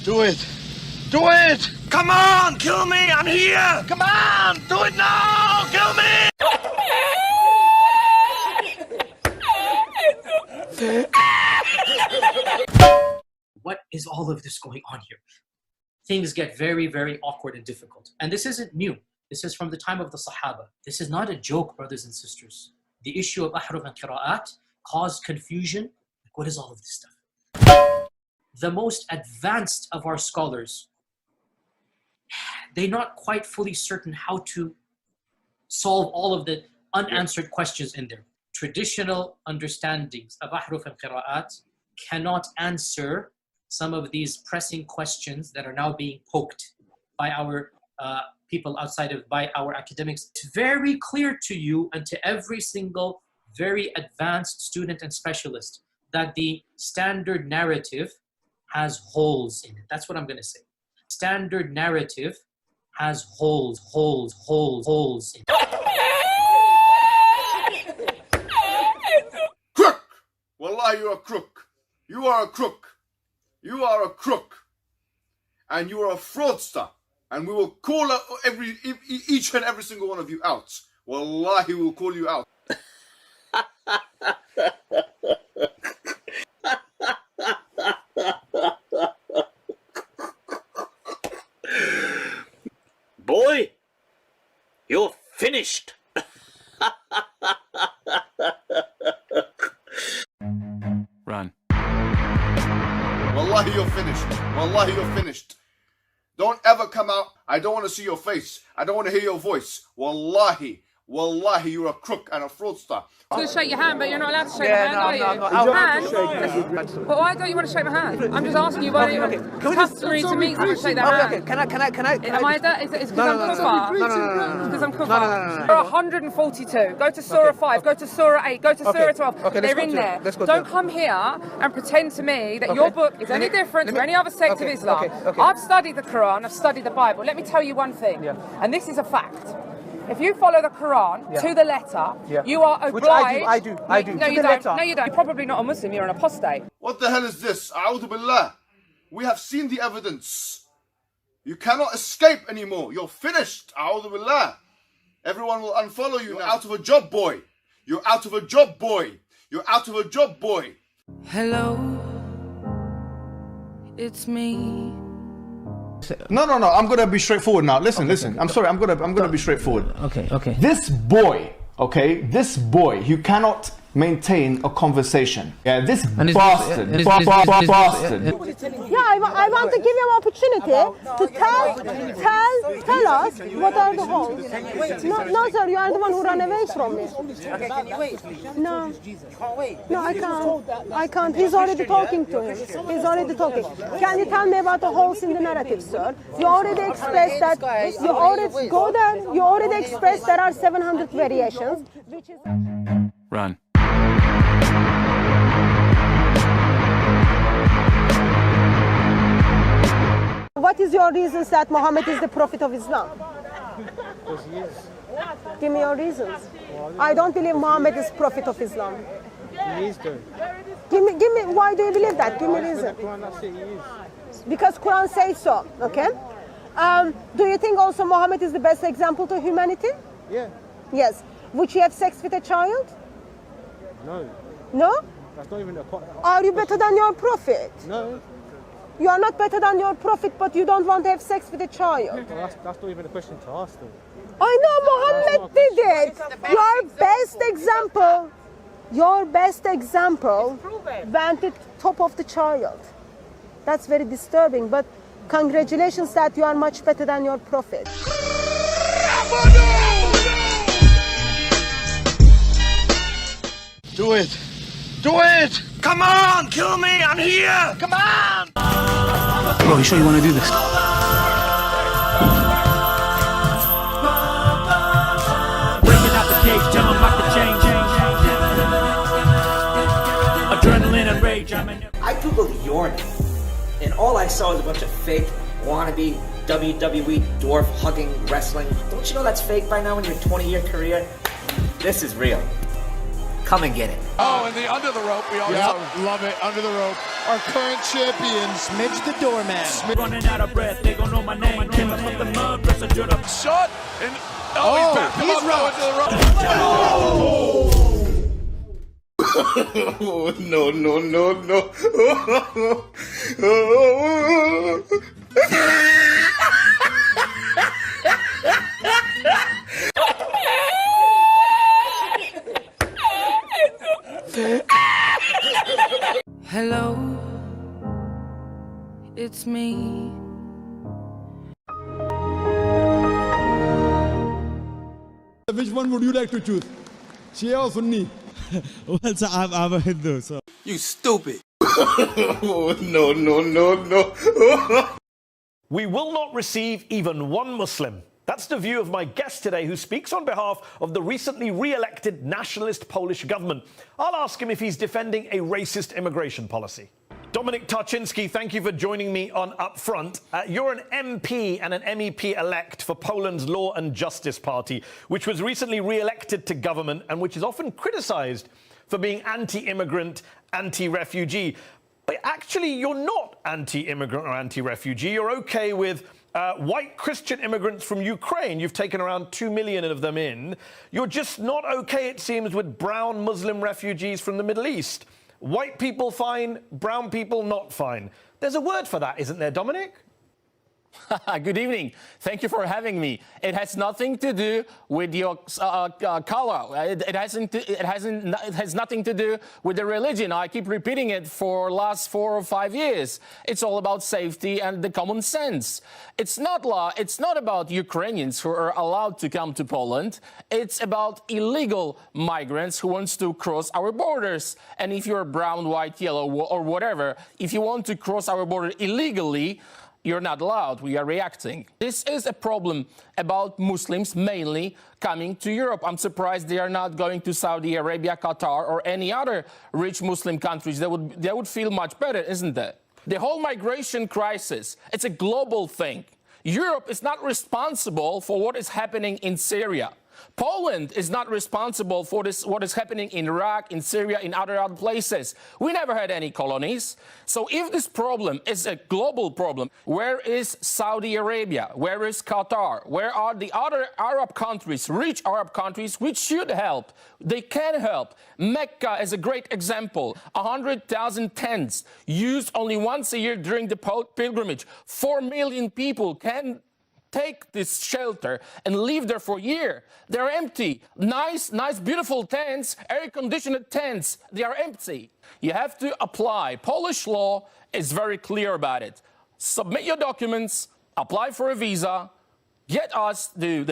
Do it! Do it! Come on! Kill me! I'm here! Come on! Do it now! Kill me! What is all of this going on here? Things get very, very awkward and difficult. And this isn't new. This is from the time of the Sahaba. This is not a joke, brothers and sisters. The issue of ahruf and qira'at caused confusion. Like, what is all of this stuff? The most advanced of our scholars, they're not quite fully certain how to solve all of the unanswered questions in there. Traditional understandings of ahruf and qira'at cannot answer some of these pressing questions that are now being poked by our people outside of, by our academics. It's very clear to you and to every single very advanced student and specialist that the standard narrative has holes in it. That's what I'm going to say. Standard narrative has holes in it. Crook! Wallah, you're a crook. You are a crook. You are a crook. And you are a fraudster. And we will call out each and every single one of you out. Wallahi, we will call you out. Boy, you're finished. Run. Wallahi, you're finished. Wallahi, you're finished. Don't ever come out. I don't want to see your face. I don't want to hear your voice. Wallahi, wallahi, you're a crook and a fraudster. I'm going to shake your hand, but you're not allowed to shake my hand, are you? Hand? But why don't you want to shake my hand? I'm just asking you why it's customary to meet someone and shake their hand. Okay, can I? Am I that? Is it because I'm kuffar? No. Because I'm kuffar. Surah 142. Go to Surah 5. Go to Surah 8. Go to Surah 12. They're in there. Don't come here and pretend to me that your book is any different to any other sect of Islam. I've studied the Quran. I've studied the Bible. Let me tell you one thing, and this is a fact. If you follow the Quran to the letter, you are obliged... Which I do. No, you don't. No, you don't. You're probably not a Muslim. You're an apostate. What the hell is this? A'udhu billah. We have seen the evidence. You cannot escape anymore. You're finished. A'udhu billah. Everyone will unfollow you. You're out of a job, boy. You're out of a job, boy. You're out of a job, boy. Hello, it's me. No. I'm gonna be straightforward now. Listen. I'm sorry. I'm gonna be straightforward. Okay. This boy, you cannot maintain a conversation. Yeah, this bastard. Yeah, I want to give you an opportunity to tell us what are the holes. No, sir, you are the one who ran away from me. Okay, can you wait? No. You can't wait. No, I can't. He's already talking to him. He's already talking. Can you tell me about the holes in the narrative, sir? You already expressed that. You already go there. You already expressed there are 700 variations, which is. Run. What is your reasons that Muhammad is the prophet of Islam? Because he is. Give me your reasons. I don't believe Muhammad is prophet of Islam. He is though. Give me. Why do you believe that? Give me reason. Because Quran says so. Okay. Do you think also Muhammad is the best example to humanity? Yeah. Yes. Would you have sex with a child? No. No? That's not even a part. Are you better than your prophet? No. You are not better than your prophet, but you don't want to have sex with a child. Well, that's not even a question to ask though. I know Muhammad did it. Your best example went to top of the child. That's very disturbing, but congratulations that you are much better than your prophet. Do it! Do it! Come on! Kill me! I'm here! Come on! Bro, you sure you want to do this? Breaking out the cage, jump like the chain. Adrenaline and rage, I googled your name, and all I saw was a bunch of fake, wannabe, WWE, dwarf-hugging wrestling. Don't you know that's fake by now in your 20-year career? This is real. Come and get it. Oh, and the under the rope. We all Love it. Under the rope. Our current champions. Smidge the doorman. running out of breath. They gon' know my name. Came up with the mud, press a drill up. Shot. And he's back him up now into the rope. Oh, no, no, no, no. Hello, it's me. Which one would you like to choose? Shia or Sunni? Well, sir, I'm a Hindu, so. You stupid. Oh, no, no, no, no. We will not receive even one Muslim. That's the view of my guest today, who speaks on behalf of the recently re-elected nationalist Polish government. I'll ask him if he's defending a racist immigration policy. Dominic Tarczynski, thank you for joining me on Upfront. You're an MP and an MEP-elect for Poland's Law and Justice Party, which was recently re-elected to government and which is often criticised for being anti-immigrant, anti-refugee. But actually, you're not anti-immigrant or anti-refugee. You're OK with white Christian immigrants from Ukraine. You've taken around 2 million of them in. You're just not OK, it seems, with brown Muslim refugees from the Middle East. White people fine, brown people not fine. There's a word for that, isn't there, Dominic? Good evening. Thank you for having me. It has nothing to do with your color. It has nothing to do with the religion. I keep repeating it for last 4 or 5 years. It's all about safety and the common sense. It's not about Ukrainians who are allowed to come to Poland. It's about illegal migrants who wants to cross our borders. And if you're brown, white, yellow, or whatever, if you want to cross our border illegally, you're not allowed. We are reacting. This is a problem about Muslims mainly coming to Europe. I'm surprised they are not going to Saudi Arabia, Qatar, or any other rich Muslim countries. They would feel much better, isn't it? The whole migration crisis, it's a global thing. Europe is not responsible for what is happening in Syria. Poland is not responsible for what is happening in Iraq, in Syria, in other places. We never had any colonies. So if this problem is a global problem, where is Saudi Arabia? Where is Qatar? Where are the other Arab countries, rich Arab countries, which should help? They can help. Mecca is a great example. 100,000 tents used only once a year during the pilgrimage. 4 million people can take this shelter and live there for a year. They're empty. Nice, beautiful tents, air-conditioned tents. They are empty. You have to apply. Polish law is very clear about it. Submit your documents, apply for a visa, get us the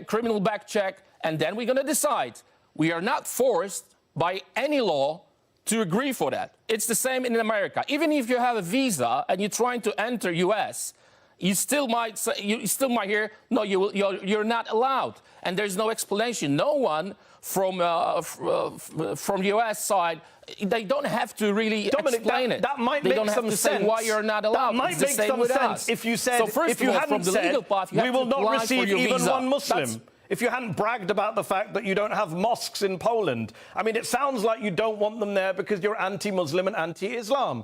criminal back check, and then we're going to decide. We are not forced by any law to agree for that. It's the same in America. Even if you have a visa and you're trying to enter U.S., you still might hear, no, you're not allowed. And there's no explanation. No one from U.S. side, they don't have to really explain it. That might they make don't some have to sense. say why you're not allowed. That might make some sense if you said, so first if you of all, hadn't from the said, legal path, you we have will to not apply receive for your even visa. one Muslim. If you hadn't bragged about the fact that you don't have mosques in Poland. I mean, it sounds like you don't want them there because you're anti-Muslim and anti-Islam.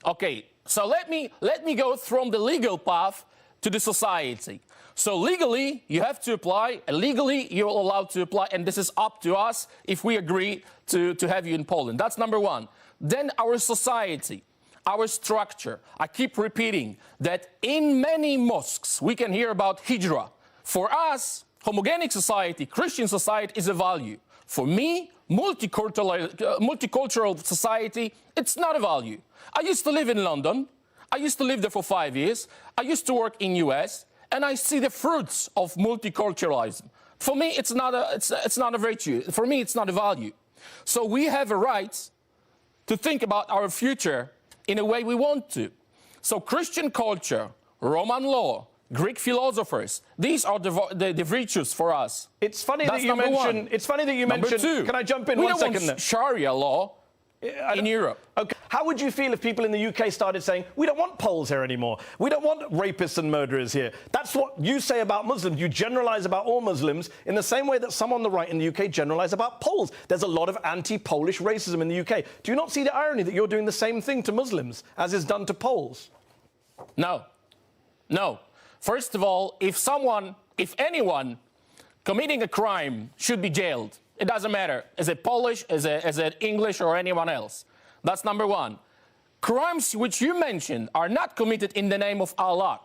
Okay, so let me go from the legal path to the society. So legally, you have to apply, and legally, you're allowed to apply, and this is up to us if we agree to have you in Poland. That's number one. Then our society, our structure. I keep repeating that in many mosques, we can hear about hijrah. For us, homogenic society, Christian society is a value. For me, multicultural society, it's not a value. I used to live in London. I used to live there for 5 years. I used to work in US. And I see the fruits of multiculturalism. For me, it's not a virtue. For me, it's not a value. So we have a right to think about our future in a way we want to. So Christian culture, Roman law, Greek philosophers, these are the virtues for us. It's funny that you mention. It's funny that you mention. Can I jump in 1 second? We don't want Sharia law in Europe. Okay. How would you feel if people in the UK started saying, we don't want Poles here anymore, we don't want rapists and murderers here? That's what you say about Muslims. You generalize about all Muslims in the same way that some on the right in the UK generalize about Poles. There's a lot of anti-Polish racism in the UK. Do you not see the irony that you're doing the same thing to Muslims as is done to Poles? No. No. First of all, if anyone committing a crime should be jailed, it doesn't matter. Is it Polish, is it English, or anyone else? That's number one. Crimes which you mentioned are not committed in the name of Allah.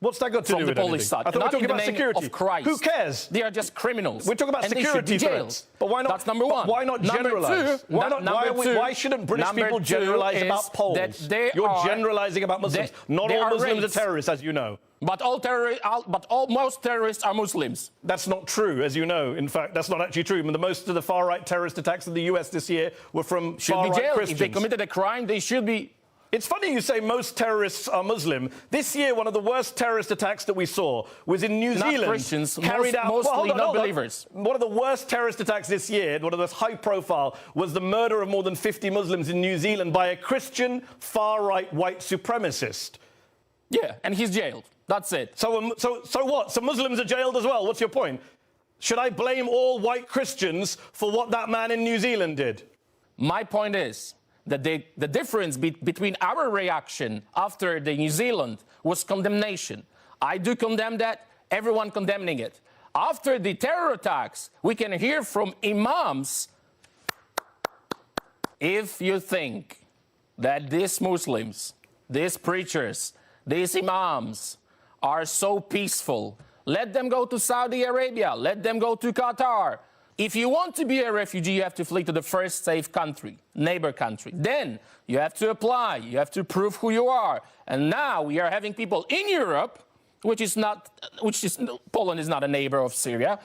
What's that got to do with the Polish anything? side. I thought we were talking about security. Of Christ. Who cares? They are just criminals. We're talking about and security they should be threats. But why not? That's number one. Why not generalize? Why shouldn't British people generalize about Poles? You're generalizing about Muslims. Not all Muslims are terrorists, as you know. But most terrorists are Muslims. That's not true, as you know. In fact, that's not actually true. I mean, most of the far-right terrorist attacks in the US this year were from far-right Christians. If they committed a crime, they should be... It's funny you say most terrorists are Muslim. This year, one of the worst terrorist attacks that we saw was in New Zealand. Not Christians, carried out, mostly non-believers. One of the worst terrorist attacks this year, one of the most high-profile, was the murder of more than 50 Muslims in New Zealand by a Christian far-right white supremacist. Yeah, and he's jailed. That's it. So what? So Muslims are jailed as well? What's your point? Should I blame all white Christians for what that man in New Zealand did? My point is that the difference between our reaction after the New Zealand was condemnation. I do condemn that, everyone condemning it. After the terror attacks, we can hear from imams, if you think that these Muslims, these preachers, these imams are so peaceful, let them go to Saudi Arabia, let them go to Qatar. If you want to be a refugee, you have to flee to the first safe country, neighbor country. Then you have to apply, you have to prove who you are. And now we are having people in Europe, Poland is not a neighbor of Syria,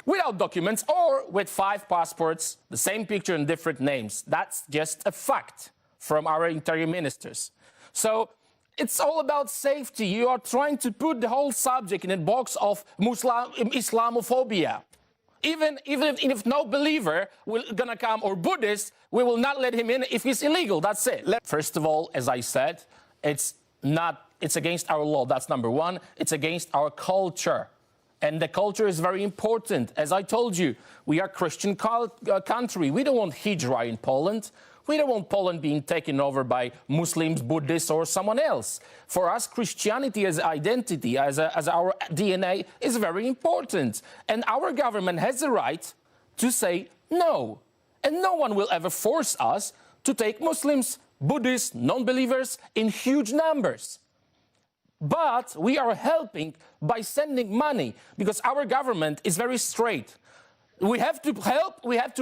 without documents or with 5 passports, the same picture and different names. That's just a fact from our interior ministers. So it's all about safety. You are trying to put the whole subject in a box of Islamophobia. Even if no believer will gonna come, or Buddhist, we will not let him in if he's illegal. That's it. First of all, as I said, it's against our law. That's number one. It's against our culture. And the culture is very important. As I told you, we are a Christian country. We don't want hijra in Poland. We don't want Poland being taken over by Muslims, Buddhists, or someone else. For us, Christianity as identity, as our DNA, is very important. And our government has the right to say no. And no one will ever force us to take Muslims, Buddhists, non-believers in huge numbers. But we are helping by sending money, because our government is very straight. We have to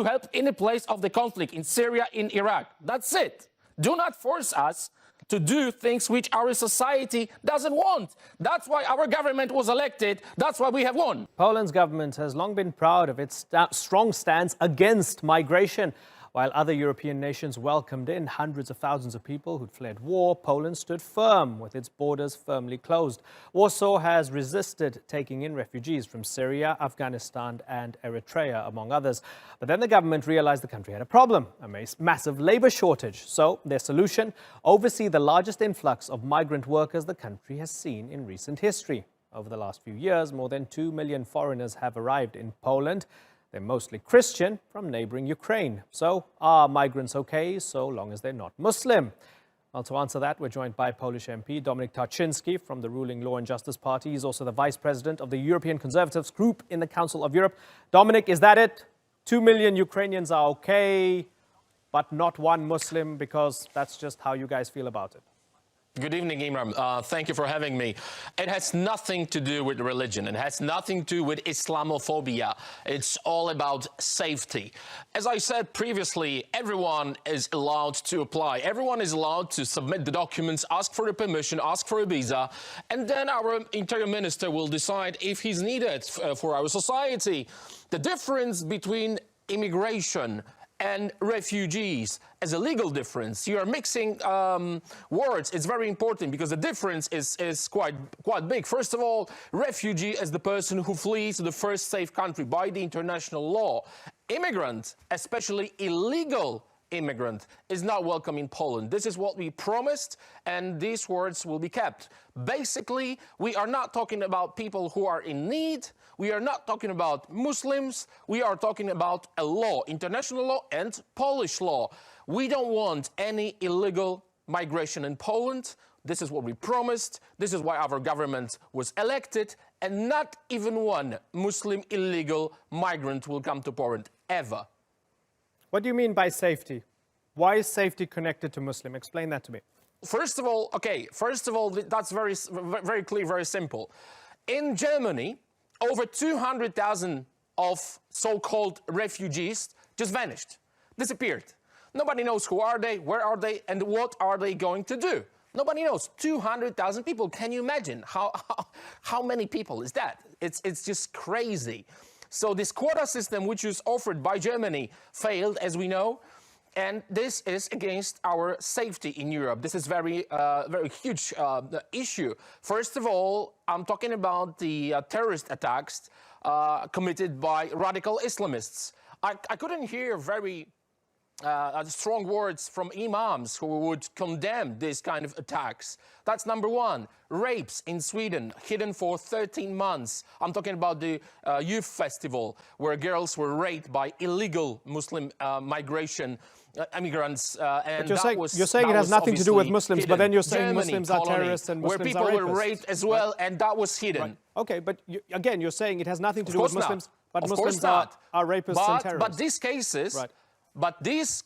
help in the place of the conflict, in Syria, in Iraq. That's it. Do not force us to do things which our society doesn't want. That's why our government was elected. That's why we have won. Poland's government has long been proud of its strong stance against migration. While other European nations welcomed in hundreds of thousands of people who'd fled war, Poland stood firm with its borders firmly closed. Warsaw has resisted taking in refugees from Syria, Afghanistan and Eritrea, among others. But then the government realized the country had a problem, a massive labor shortage. So their solution, oversee the largest influx of migrant workers the country has seen in recent history. Over the last few years, more than 2 million foreigners have arrived in Poland. They're mostly Christian from neighboring Ukraine. So are migrants okay so long as they're not Muslim? Well, to answer that, we're joined by Polish MP Dominik Tarczyński from the ruling Law and Justice Party. He's also the Vice President of the European Conservatives Group in the Council of Europe. Dominik, is that it? 2 million Ukrainians are okay, but not one Muslim, because that's just how you guys feel about it? Good evening, Imran. Thank you for having me. It has nothing to do with religion. It has nothing to do with Islamophobia. It's all about safety. As I said previously, everyone is allowed to apply. Everyone is allowed to submit the documents, ask for the permission, ask for a visa, and then our interior minister will decide if he's needed for our society. The difference between immigration and refugees as a legal difference. You are mixing words. It's very important because the difference is quite big. First of all, refugee is the person who flees to the first safe country by the international law. Immigrant, especially illegal immigrant is not welcome in Poland. This is what we promised, and these words will be kept. Basically, we are not talking about people who are in need. We are not talking about Muslims. We are talking about a law, international law and Polish law. We don't want any illegal migration in Poland. This is what we promised. This is why our government was elected, and not even one Muslim illegal migrant will come to Poland, ever. What do you mean by safety? Why is safety connected to Muslim? Explain that to me. First of all, that's very clear, very simple. In Germany, over 200,000 of so-called refugees just vanished, disappeared. Nobody knows who are they, where are they, and what are they going to do. Nobody knows. 200,000 people. Can you imagine how many people is that? It's just crazy. So this quota system, which was offered by Germany, failed, as we know, and this is against our safety in Europe. This is very huge issue. First of all, I'm talking about the terrorist attacks committed by radical Islamists. I couldn't hear very strong words from imams who would condemn this kind of attacks. That's number one. Rapes in Sweden, hidden for 13 months. I'm talking about the youth festival where girls were raped by illegal Muslim migration immigrants. And you're saying it has nothing to do with Muslims, hidden. but then you're saying Germany, Muslims are terrorists and Muslims where people are rapists. were raped as well, right? and that was hidden. Right. Okay, but again, you're saying it has nothing to do with Muslims, but of Muslims course are rapists and terrorists. But these cases, right. But these,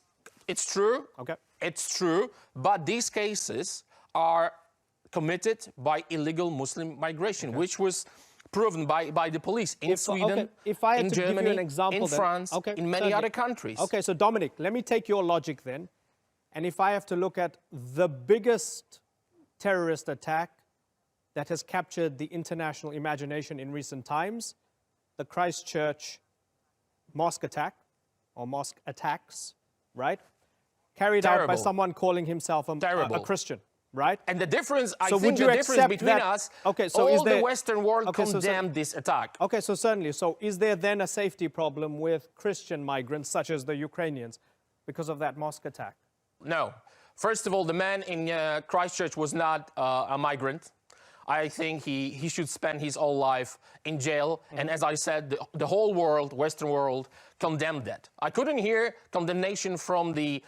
it's true. Okay. It's true. But these cases are committed by illegal Muslim migration, which was proven by the police in Sweden, in Germany, an example, in France, in many other countries. Okay, so Dominic, let me take your logic then. And if I have to look at the biggest terrorist attack that has captured the international imagination in recent times, the Christchurch mosque attack, or mosque attacks, right? Carried out by someone calling himself a Christian, right? And the difference, I so think the difference between us, all the Western world condemned this attack. Okay, so certainly. So is there then a safety problem with Christian migrants, such as the Ukrainians, because of that mosque attack? No. First of all, the man in Christchurch was not a migrant. I think he should spend his whole life in jail. And as I said, the whole world, Western world, condemned that. I couldn't hear condemnation from the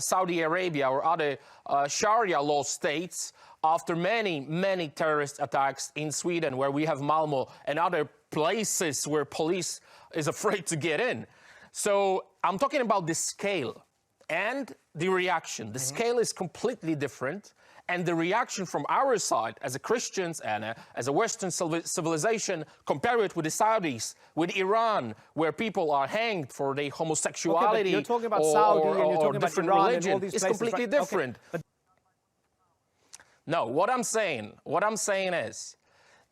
Saudi Arabia or other Sharia law states after many terrorist attacks in Sweden, where we have Malmö and other places where police is afraid to get in. So I'm talking about the scale and the reaction. The scale is completely different. And the reaction from our side, as a Christians and as a Western civilization, compare it with the Saudis, with Iran, where people are hanged for their homosexuality. Okay, you're talking about Saudi and you're talking about different Iran religion. and all these it's places, completely right? different. Okay, no, what I'm saying is,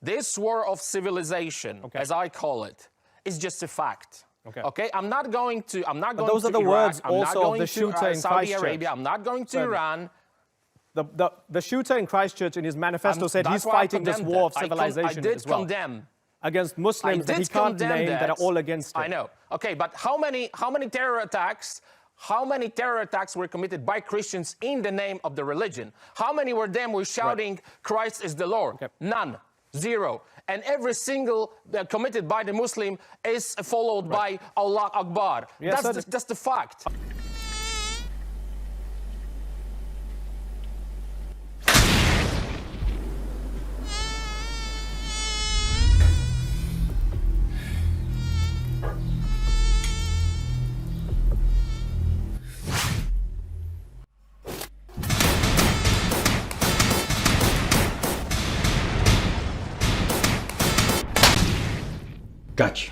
this war of civilization, as I call it, is just a fact. Okay, I'm not going to those are the Iraq, words I'm not also going of the shooter to in Saudi Christchurch. Arabia. I'm not going to Iran. The shooter in Christchurch in his manifesto said he's fighting this war of civilization as well. Condemn against Muslims that he can't name that are all against him. I know. Okay, but how many terror attacks? How many terror attacks were committed by Christians in the name of the religion? How many were them were shouting, Christ is the Lord? None. Zero. And every single committed by the Muslim is followed by Allah Akbar. Yes, that's the fact. Got you.